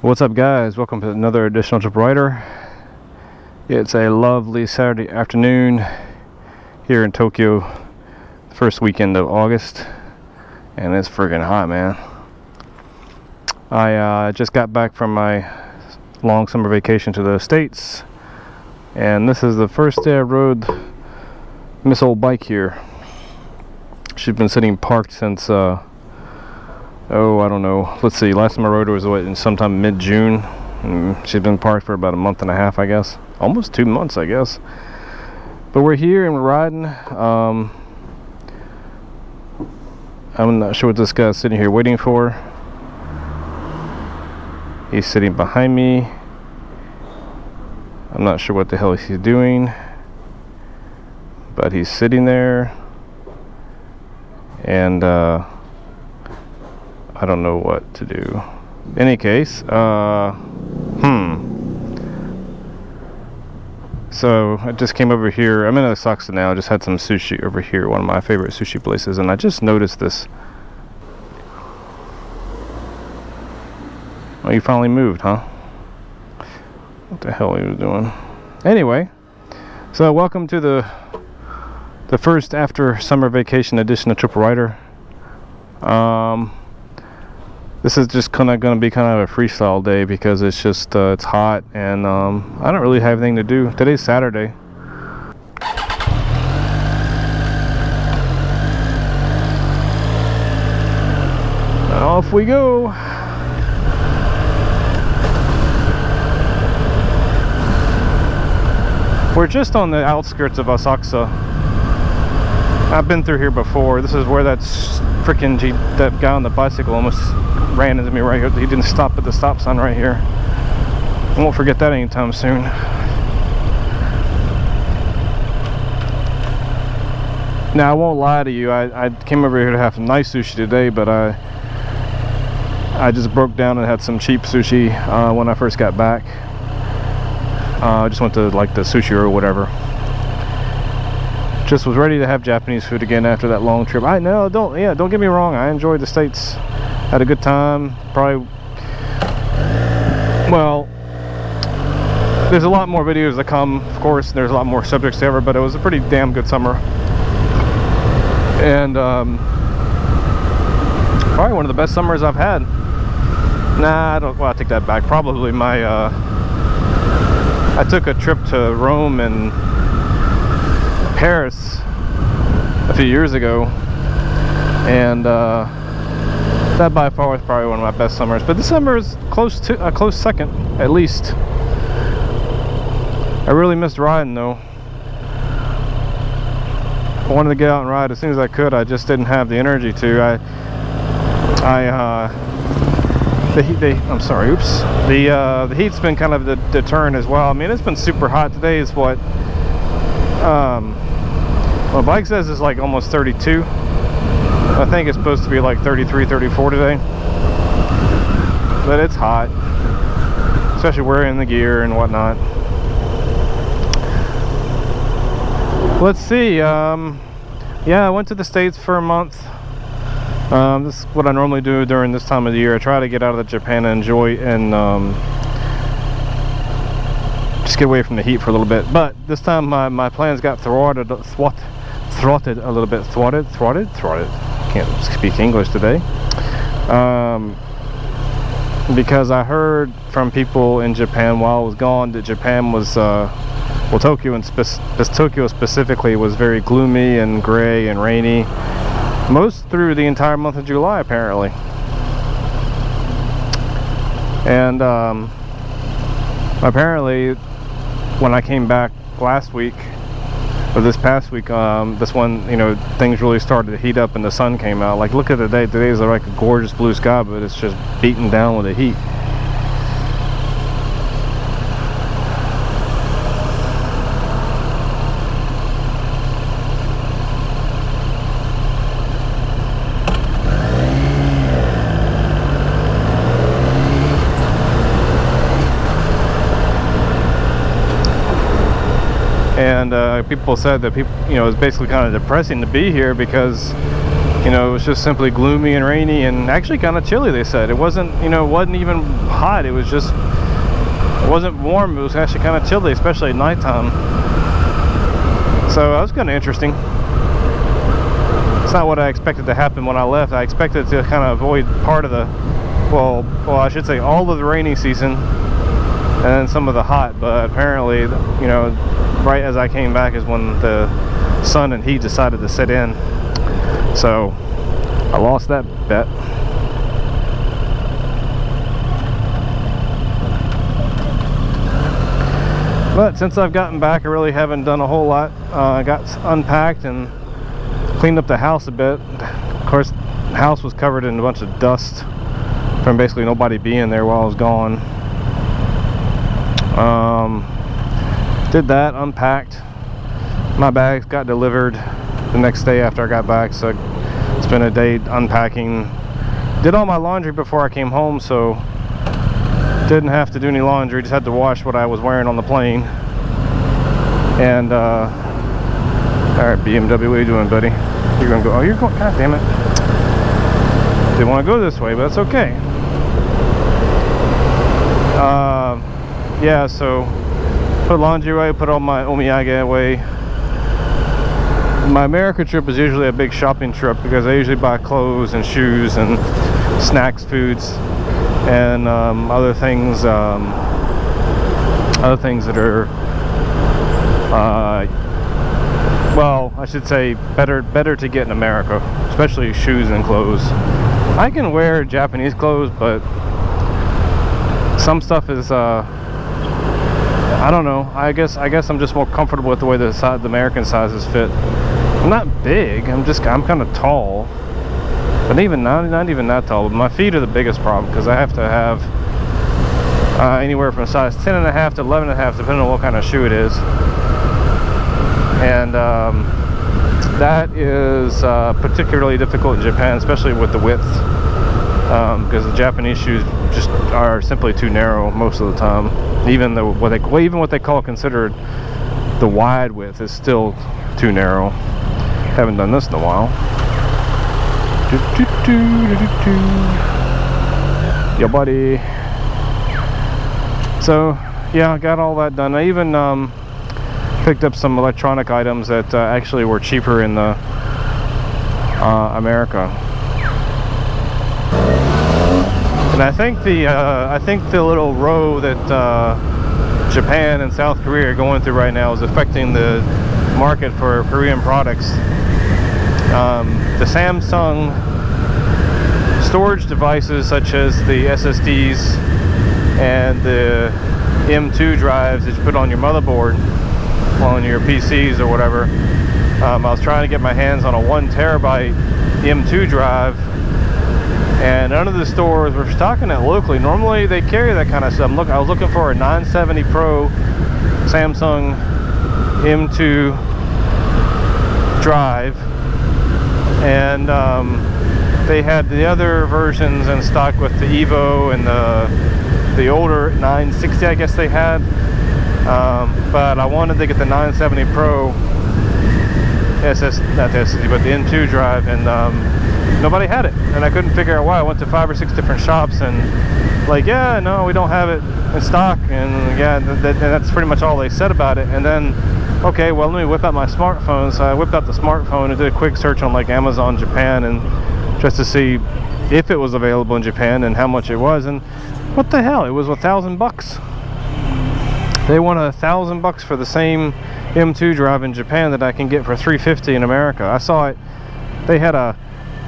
What's up, guys? Welcome to another edition of Trip Writer. It's a lovely Saturday afternoon here in Tokyo, the first weekend of August, and it's friggin' hot, man. I just got back from my long summer vacation to the States, and this is the first day I rode Miss Old Bike here. She's been sitting parked since I don't know. Let's see. Last time I rode her was in sometime mid-June. She's been parked for about a month and a half, I guess. Almost 2 months, I guess. But we're here and we're riding. I'm not sure what this guy's sitting here waiting for. He's sitting behind me. I'm not sure what the hell he's doing, but he's sitting there, and I don't know what to do. In any case, so I just came over here. I'm in Asakusa now. I just had some sushi over here, one of my favorite sushi places, and I just noticed this. Oh, you finally moved, huh? What the hell are you doing? Anyway, so welcome to the first after summer vacation edition of Trip Writer. This is just kind of going to be kind of a freestyle day because it's just it's hot, and I don't really have anything to do. Today's Saturday. Off we go. We're just on the outskirts of Asakusa. I've been through here before. This is where that guy on the bicycle almost ran into me right here. He didn't stop at the stop sign right here. I won't forget that anytime soon. Now, I won't lie to you. I came over here to have some nice sushi today, but I just broke down and had some cheap sushi when I first got back. I just went to like the sushi or whatever. Just was ready to have Japanese food again after that long trip. Don't get me wrong. I enjoyed the States. Had a good time. Probably. Well, there's a lot more videos to come. Of course, there's a lot more subjects to cover, but it was a pretty damn good summer. And probably one of the best summers I've had. Nah, I take that back. Probably my. I took a trip to Rome and Paris a few years ago, and that by far was probably one of my best summers. But this summer is a close second, at least. I really missed riding though. I wanted to get out and ride as soon as I could. I just didn't have the energy to. I'm sorry. Oops. The heat's been kind of the deterrent as well. I mean, it's been super hot. Today is what. My bike says it's like almost 32. I think it's supposed to be like 33, 34 today. But it's hot, especially wearing the gear and whatnot. Let's see. Yeah, I went to the States for a month. This is what I normally do during this time of the year. I try to get out of Japan and enjoy and just get away from the heat for a little bit. But this time my plans got thwarted a little bit. Thwarted. Can't speak English today. Because I heard from people in Japan while I was gone that Japan was, well, Tokyo Tokyo specifically was very gloomy and gray and rainy. Most through the entire month of July, apparently. And apparently, when I came back last week, or this past week, this one, things really started to heat up and the sun came out. Like, look at the day. Today is like a gorgeous blue sky, but it's just beaten down with the heat. And people said that it was basically kind of depressing to be here because You know, it was just simply gloomy and rainy and actually kind of chilly, they said. It wasn't, you know, it wasn't even hot. It was just, it wasn't warm. It was actually kind of chilly, especially at nighttime. So that was kind of interesting. It's not what I expected to happen when I left. I expected to kind of avoid part of the, well, I should say all of the rainy season and then some of the hot. But apparently, you know, right as I came back is when the sun and heat decided to set in. So I lost that bet. But since I've gotten back, I really haven't done a whole lot. I got unpacked and cleaned up the house a bit. Of course, the house was covered in a bunch of dust from basically nobody being there while I was gone. Did that, unpacked. My bags got delivered the next day after I got back, so I spent a day unpacking. Did all my laundry before I came home, so didn't have to do any laundry, just had to wash what I was wearing on the plane. And alright, BMW, what are you doing, buddy? You're gonna go, oh, you're going, god damn it. Didn't want to go this way, but that's okay. Yeah, so put laundry away, put all my omiyage away. My America trip is usually a big shopping trip because I usually buy clothes and shoes and snacks, foods, and other things that are well, I should say better to get in America, especially shoes and clothes. I can wear Japanese clothes, but some stuff is I don't know. I guess I'm just more comfortable with the way the American sizes fit. I'm not big. I'm kind of tall, but even not even that tall. But my feet are the biggest problem because I have to have anywhere from size 10.5 to 11.5, depending on what kind of shoe it is. And that is particularly difficult in Japan, especially with the width, because the Japanese shoes just are simply too narrow most of the time. Even what they call considered the wide width is still too narrow. Haven't done this in a while. Yeah, buddy. So yeah, I got all that done. I even picked up some electronic items that actually were cheaper in the America. And I think the little row that Japan and South Korea are going through right now is affecting the market for Korean products. The Samsung storage devices such as the SSDs and the M2 drives that you put on your motherboard, on your PCs or whatever. I was trying to get my hands on a 1 terabyte M2 drive, and none of the stores were stocking it locally. Normally they carry that kind of stuff. I was looking for a 970 Pro Samsung M2 drive, and they had the other versions in stock with the Evo and the older 960, I guess they had. But I wanted to get the 970 Pro not the SSD, but the M2 drive, and nobody had it, and I couldn't figure out why. I went to 5 or 6 different shops, and like, yeah, no, we don't have it in stock, and yeah, that's pretty much all they said about it. And then, okay, well, let me whip out my smartphone. So I whipped out the smartphone and did a quick search on like Amazon Japan, and just to see if it was available in Japan and how much it was. And what the hell, it was $1,000. They want $1,000 for the same M2 drive in Japan that I can get for $350 in America. I saw it. They had a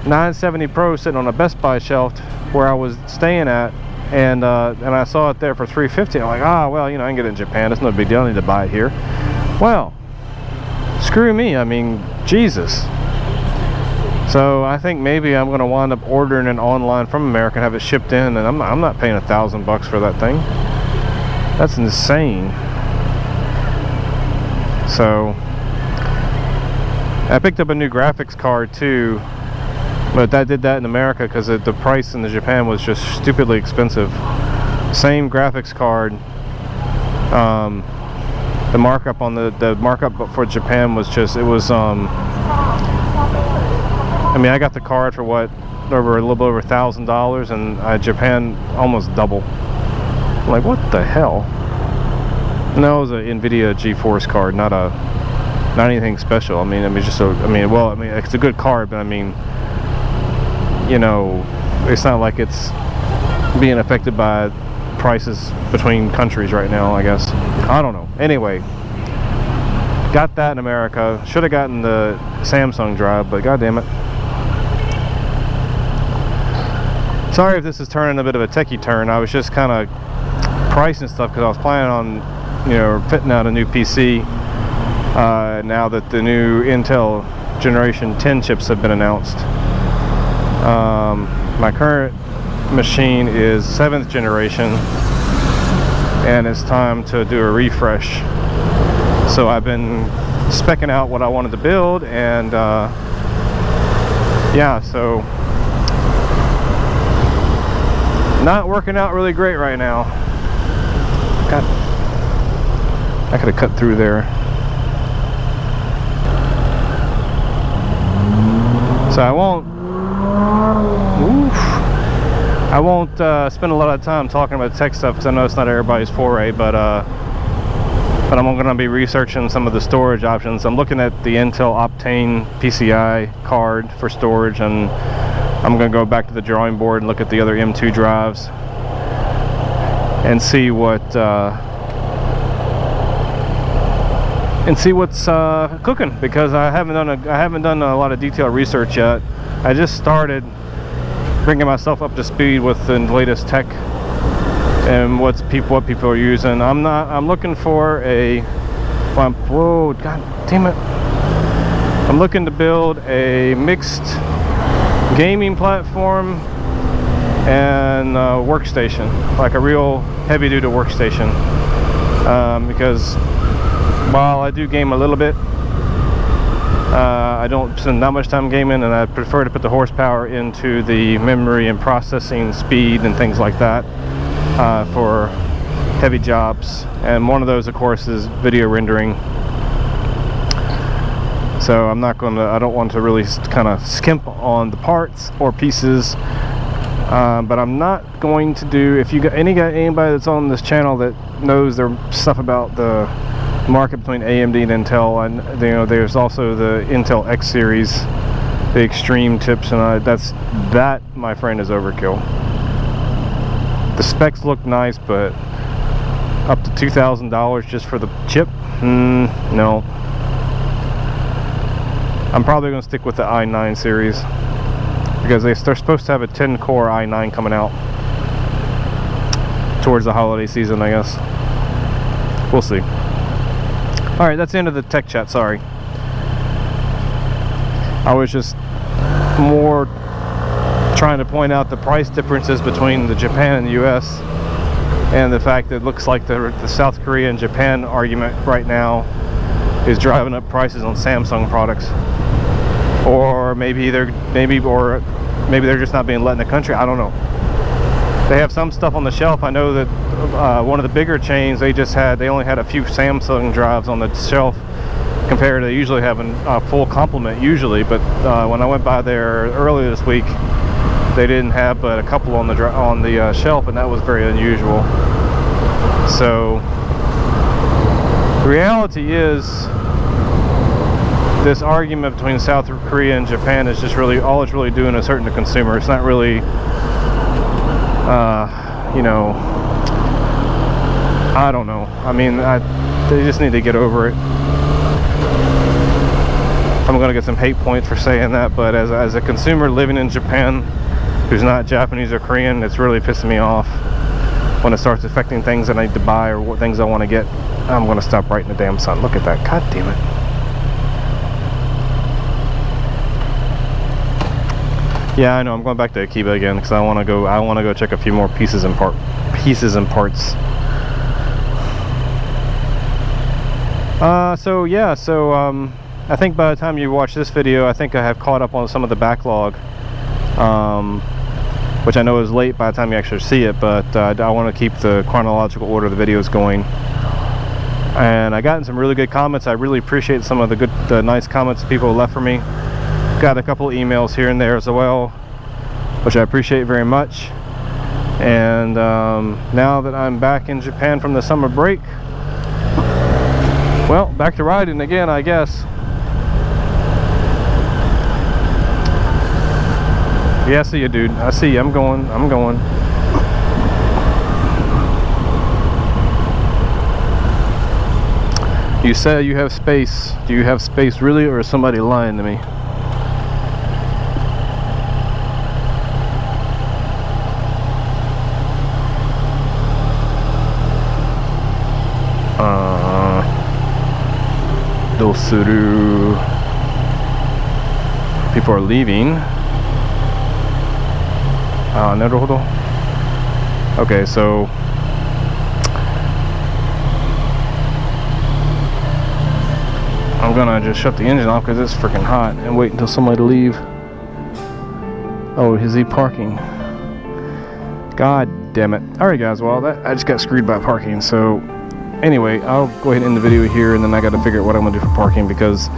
970 Pro sitting on a Best Buy shelf where I was staying at, and I saw it there for $350. I'm like, well, you know, I can get it in Japan. It's no big deal. I need to buy it here. Well, screw me. I mean, Jesus. So I think maybe I'm going to wind up ordering it online from America and have it shipped in, and I'm not paying $1,000 for that thing. That's insane. So I picked up a new graphics card too, but I did that in America because the price in Japan was just stupidly expensive. Same graphics card, the markup on the markup for Japan was just, it was I mean, I got the card for what, over a little bit over $1,000, and Japan almost double. I'm like, what the hell? No, it was an NVIDIA GeForce card, not anything special. I mean, just it's a good card, but I mean, you know, it's not like it's being affected by prices between countries right now, I guess. I don't know. Anyway, got that in America. Should have gotten the Samsung drive, but god damn it. Sorry if this is turning a bit of a techie turn. I was just kind of pricing stuff because I was planning on, you know, fitting out a new PC now that the new Intel Generation 10 chips have been announced. My current machine is 7th generation, and it's time to do a refresh. So I've been specking out what I wanted to build, and yeah, so not working out really great right now. God, I could have cut through there. So I won't spend a lot of time talking about tech stuff because I know it's not everybody's foray, but I'm going to be researching some of the storage options. I'm looking at the Intel Optane PCI card for storage, and I'm going to go back to the drawing board and look at the other M2 drives and see what's cooking, because I haven't done a lot of detailed research yet. I just started bringing myself up to speed with the latest tech and what people are using. I'm looking for whoa, god damn it. I'm looking to build a mixed gaming platform and workstation, like a real heavy-duty workstation, because while I do game a little bit, I don't spend that much time gaming, and I prefer to put the horsepower into the memory and processing speed and things like that for heavy jobs. And one of those, of course, is video rendering. So I don't want to really kind of skimp on the parts or pieces, but I'm not going to do, if you got anybody that's on this channel that knows their stuff about the market between AMD and Intel, and you know, there's also the Intel X series, the extreme chips, and that, my friend, is overkill. The specs look nice, but up to $2,000 just for the chip? No. I'm probably going to stick with the i9 series, because they're supposed to have a 10-core i9 coming out towards the holiday season, I guess. We'll see. Alright, that's the end of the tech chat, sorry. I was just more trying to point out the price differences between the Japan and the US, and the fact that it looks like the South Korea and Japan argument right now is driving up prices on Samsung products. Or maybe they're just not being let in the country. I don't know. They have some stuff on the shelf. I know that one of the bigger chains, they only had a few Samsung drives on the shelf compared to they usually have a full complement usually. But when I went by there earlier this week, they didn't have but a couple on the shelf, and that was very unusual. So the reality is, this argument between South Korea and Japan is just really, all it's really doing is hurting the consumer. It's not really, you know, I don't know. I mean, they just need to get over it. I'm gonna get some hate points for saying that, but as a consumer living in Japan who's not Japanese or Korean, it's really pissing me off when it starts affecting things that I need to buy or what things I want to get. I'm gonna stop right in the damn sun. Look at that. God damn it. Yeah, I know. I'm going back to Akihabara again because I want to go check a few more pieces and parts. So yeah, I think by the time you watch this video, I think I have caught up on some of the backlog, which I know is late by the time you actually see it, but I want to keep the chronological order of the videos going. And I gotten some really good comments. I really appreciate some of the nice comments that people left for me. got a couple emails here and there as well, which I appreciate very much. And now that I'm back in Japan from the summer break, well, back to riding again, I guess. Yeah, I see you, dude. I see you. I'm going. You said you have space. Do you have space really, or is somebody lying to me? Dosuru. People are leaving. Okay, so I'm gonna just shut the engine off because it's freaking hot and wait until somebody to leave. Oh, is he parking? God damn it. Alright guys, well I just got screwed by parking, so anyway, I'll go ahead and end the video here, and then I gotta figure out what I'm gonna do for parking because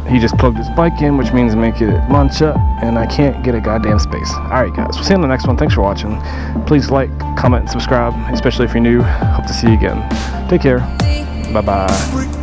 he just plugged his bike in, which means make it mancha, and I can't get a goddamn space. Alright guys, we'll see you on the next one. Thanks for watching. Please like, comment, and subscribe, especially if you're new. Hope to see you again. Take care. Bye bye.